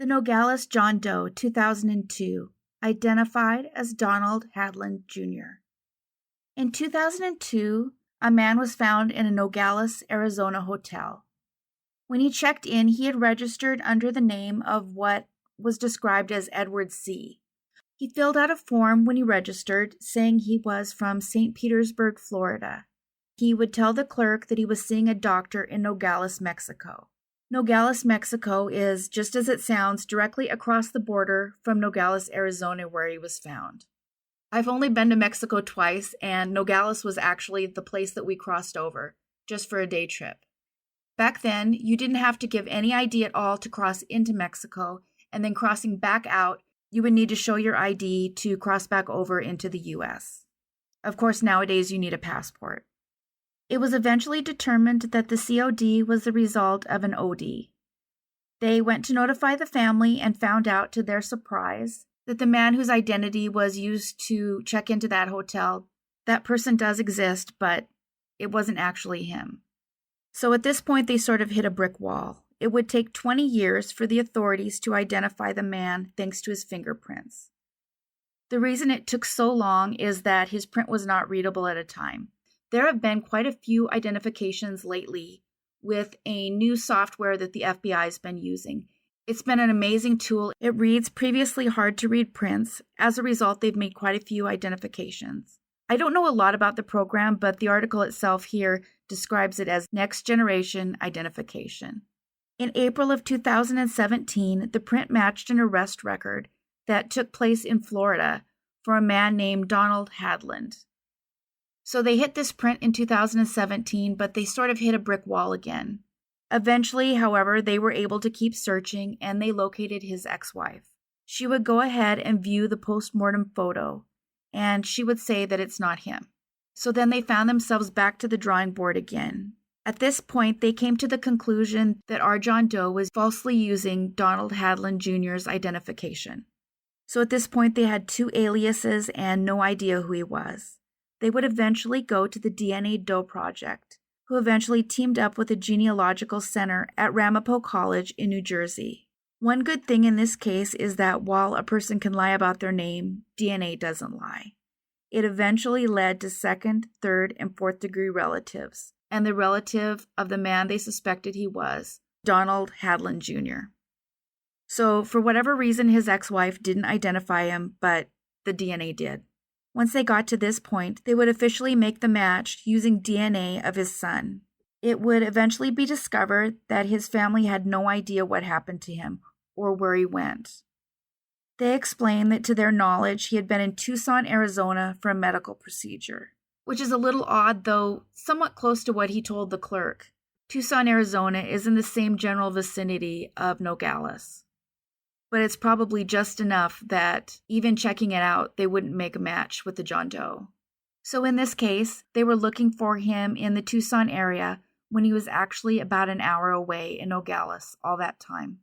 The Nogales John Doe, 2002, identified as Donald Hadland Jr. In 2002, a man was found in a Nogales, Arizona hotel. When he checked in, he had registered under the name of what was described as Edward C. He filled out a form when he registered saying he was from St. Petersburg, Florida. He would tell the clerk that he was seeing a doctor in Nogales, Mexico. Nogales, Mexico is, just as it sounds, directly across the border from Nogales, Arizona, where he was found. I've only been to Mexico twice, and Nogales was actually the place that we crossed over, just for a day trip. Back then, you didn't have to give any ID at all to cross into Mexico, and then crossing back out, you would need to show your ID to cross back over into the U.S. Of course, nowadays you need a passport. It was eventually determined that the COD was the result of an OD. They went to notify the family and found out, to their surprise, that the man whose identity was used to check into that hotel, that person does exist, but it wasn't actually him. So at this point, they sort of hit a brick wall. It would take 20 years for the authorities to identify the man thanks to his fingerprints. The reason it took so long is that his print was not readable at a time. There have been quite a few identifications lately with a new software that the FBI has been using. It's been an amazing tool. It reads previously hard-to-read prints. As a result, they've made quite a few identifications. I don't know a lot about the program, but the article itself here describes it as next-generation identification. In April of 2017, the print matched an arrest record that took place in Florida for a man named Donald Hadland. So they hit this print in 2017, but they sort of hit a brick wall again. Eventually, however, they were able to keep searching, and they located his ex-wife. She would go ahead and view the post-mortem photo, and she would say that it's not him. So then they found themselves back to the drawing board again. At this point, they came to the conclusion that R. John Doe was falsely using Donald Hadland Jr.'s identification. So at this point, they had two aliases and no idea who he was. They would eventually go to the DNA Doe Project, who eventually teamed up with the Genealogical Center at Ramapo College in New Jersey. One good thing in this case is that while a person can lie about their name, DNA doesn't lie. It eventually led to second, third, and fourth degree relatives, and the relative of the man they suspected he was, Donald Hadland Jr. So for whatever reason, his ex-wife didn't identify him, but the DNA did. Once they got to this point, they would officially make the match using DNA of his son. It would eventually be discovered that his family had no idea what happened to him or where he went. They explained that to their knowledge, he had been in Tucson, Arizona for a medical procedure, which is a little odd, though somewhat close to what he told the clerk. Tucson, Arizona is in the same general vicinity of Nogales. But it's probably just enough that even checking it out, they wouldn't make a match with the John Doe. So in this case, they were looking for him in the Tucson area when he was actually about an hour away in Nogales all that time.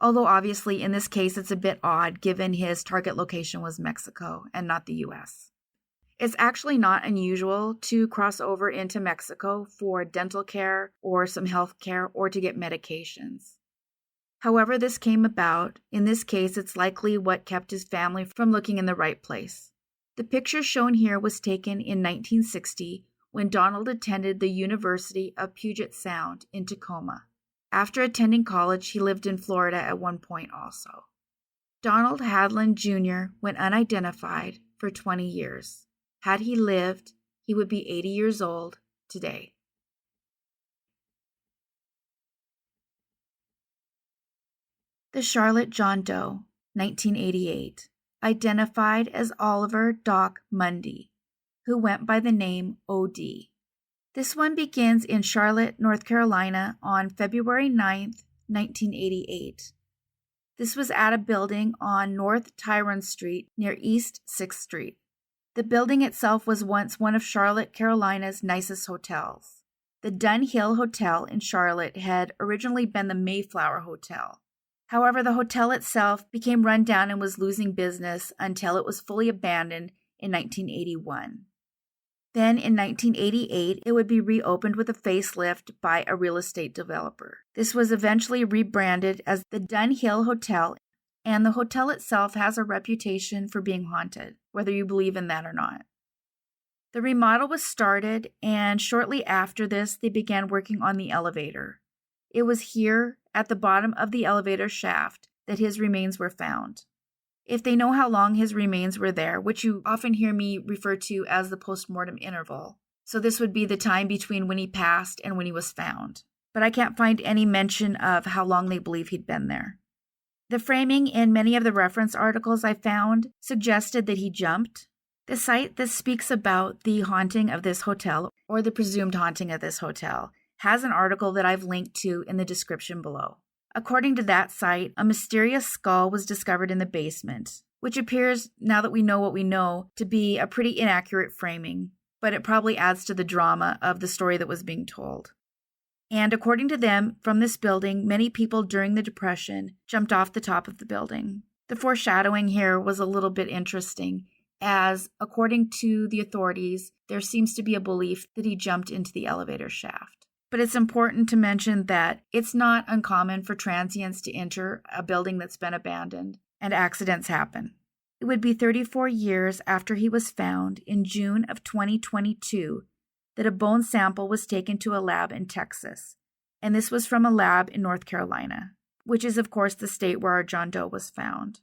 Although obviously in this case, it's a bit odd given his target location was Mexico and not the US. It's actually not unusual to cross over into Mexico for dental care or some health care or to get medications. However this came about, in this case it's likely what kept his family from looking in the right place. The picture shown here was taken in 1960 when Donald attended the University of Puget Sound in Tacoma. After attending college, he lived in Florida at one point also. Donald Hadland Jr. went unidentified for 20 years. Had he lived, he would be 80 years old today. The Charlotte John Doe, 1988, identified as Oliver Doc Mundy, who went by the name O.D. This one begins in Charlotte, North Carolina on February 9th, 1988. This was at a building on North Tyrone Street near East 6th Street. The building itself was once one of Charlotte, Carolina's nicest hotels. The Dunhill Hotel in Charlotte had originally been the Mayflower Hotel. However, the hotel itself became run down and was losing business until it was fully abandoned in 1981. Then in 1988, it would be reopened with a facelift by a real estate developer. This was eventually rebranded as the Dunhill Hotel, and the hotel itself has a reputation for being haunted, whether you believe in that or not. The remodel was started, and shortly after this, they began working on the elevator. It was here, at the bottom of the elevator shaft, that his remains were found. If they know how long his remains were there, which you often hear me refer to as the postmortem interval, so this would be the time between when he passed and when he was found. But I can't find any mention of how long they believe he'd been there. The framing in many of the reference articles I found suggested that he jumped. The site that speaks about the haunting of this hotel, or the presumed haunting of this hotel, has an article that I've linked to in the description below. According to that site, a mysterious skull was discovered in the basement, which appears, now that we know what we know, to be a pretty inaccurate framing, but it probably adds to the drama of the story that was being told. And according to them, from this building, many people during the Depression jumped off the top of the building. The foreshadowing here was a little bit interesting, as, according to the authorities, there seems to be a belief that he jumped into the elevator shaft. But it's important to mention that it's not uncommon for transients to enter a building that's been abandoned, and accidents happen. It would be 34 years after he was found in June of 2022 that a bone sample was taken to a lab in Texas, and this was from a lab in North Carolina, which is of course the state where our John Doe was found.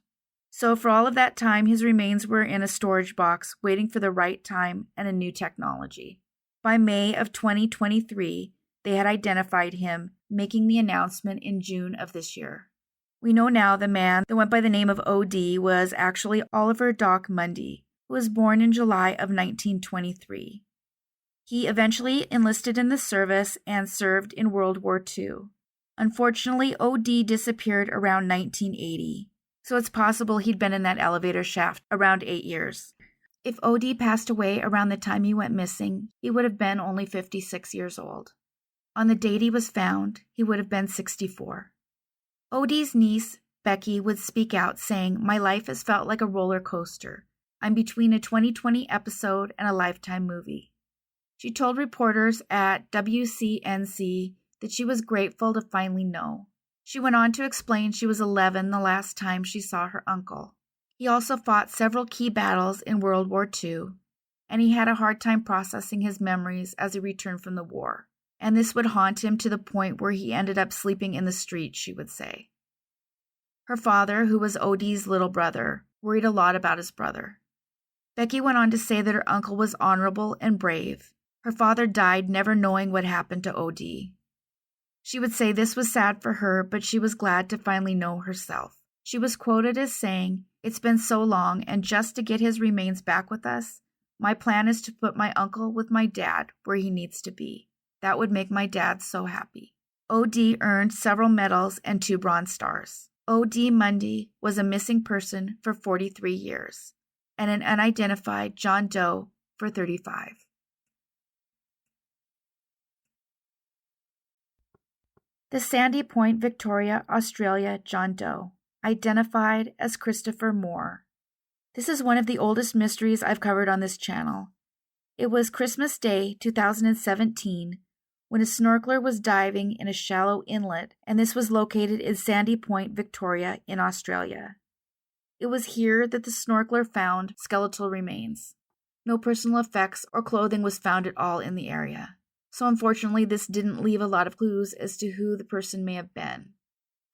So for all of that time, his remains were in a storage box waiting for the right time and a new technology. By May of 2023, they had identified him, making the announcement in June of this year. We know now the man that went by the name of OD was actually Oliver Doc Mundy, who was born in July of 1923. He eventually enlisted in the service and served in World War II. Unfortunately, OD disappeared around 1980, so it's possible he'd been in that elevator shaft around 8 years. If OD passed away around the time he went missing, he would have been only 56 years old. On the date he was found, he would have been 64. OD's niece, Becky, would speak out saying, "My life has felt like a roller coaster. I'm between a 2020 episode and a Lifetime movie." She told reporters at WCNC that she was grateful to finally know. She went on to explain she was 11 the last time she saw her uncle. He also fought several key battles in World War II, and he had a hard time processing his memories as he returned from the war. And this would haunt him to the point where he ended up sleeping in the street, she would say. Her father, who was OD's little brother, worried a lot about his brother. Becky went on to say that her uncle was honorable and brave. Her father died never knowing what happened to OD. She would say this was sad for her, but she was glad to finally know herself. She was quoted as saying, "It's been so long, and just to get his remains back with us, my plan is to put my uncle with my dad where he needs to be. That would make my dad so happy." OD earned several medals and 2 Bronze Stars. OD Mundy was a missing person for 43 years, and an unidentified John Doe for 35. The Sandy Point, Victoria, Australia John Doe, identified as Christopher Moore. This is one of the oldest mysteries I've covered on this channel. It was Christmas Day 2017 when a snorkeler was diving in a shallow inlet, and this was located in Sandy Point, Victoria in Australia. It was here that the snorkeler found skeletal remains. No personal effects or clothing was found at all in the area. So unfortunately, this didn't leave a lot of clues as to who the person may have been.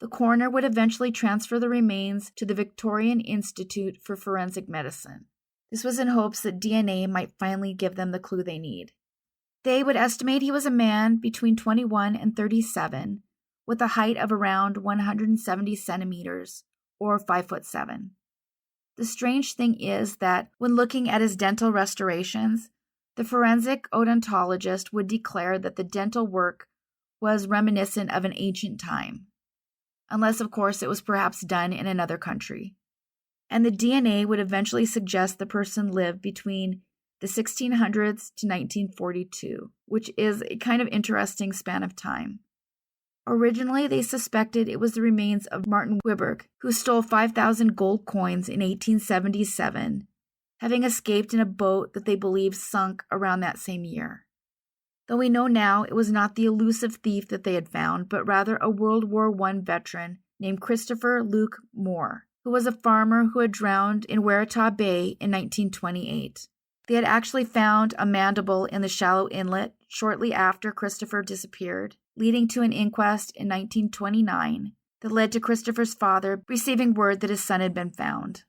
The coroner would eventually transfer the remains to the Victorian Institute for Forensic Medicine. This was in hopes that DNA might finally give them the clue they need. They would estimate he was a man between 21 and 37, with a height of around 170 centimeters, or 5'7". The strange thing is that when looking at his dental restorations, the forensic odontologist would declare that the dental work was reminiscent of an ancient time, unless of course it was perhaps done in another country. And the DNA would eventually suggest the person lived between the 1600s to 1942, which is a kind of interesting span of time. Originally, they suspected it was the remains of Martin Wiberg, who stole 5,000 gold coins in 1877 having escaped in a boat that they believe sunk around that same year. Though we know now it was not the elusive thief that they had found, but rather a World War I veteran named Christopher Luke Moore, who was a farmer who had drowned in Waratah Bay in 1928. They had actually found a mandible in the shallow inlet shortly after Christopher disappeared, leading to an inquest in 1929 that led to Christopher's father receiving word that his son had been found.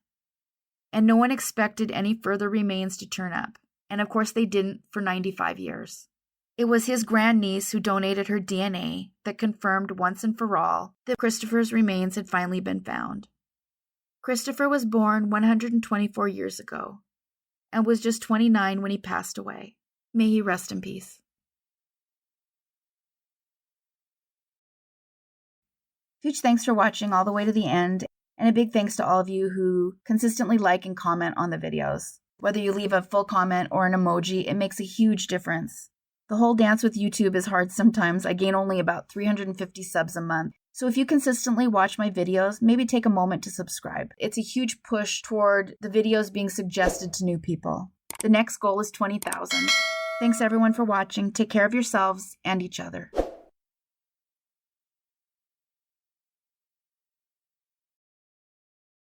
And no one expected any further remains to turn up, and of course they didn't for 95 years. It was his grandniece who donated her DNA that confirmed once and for all that Christopher's remains had finally been found. Christopher was born 124 years ago and was just 29 when he passed away. May he rest in peace. Huge thanks for watching all the way to the end, and a big thanks to all of you who consistently like and comment on the videos. Whether you leave a full comment or an emoji, it makes a huge difference. The whole dance with YouTube is hard sometimes. I gain only about 350 subs a month. So if you consistently watch my videos, maybe take a moment to subscribe. It's a huge push toward the videos being suggested to new people. The next goal is 20,000. Thanks everyone for watching. Take care of yourselves and each other.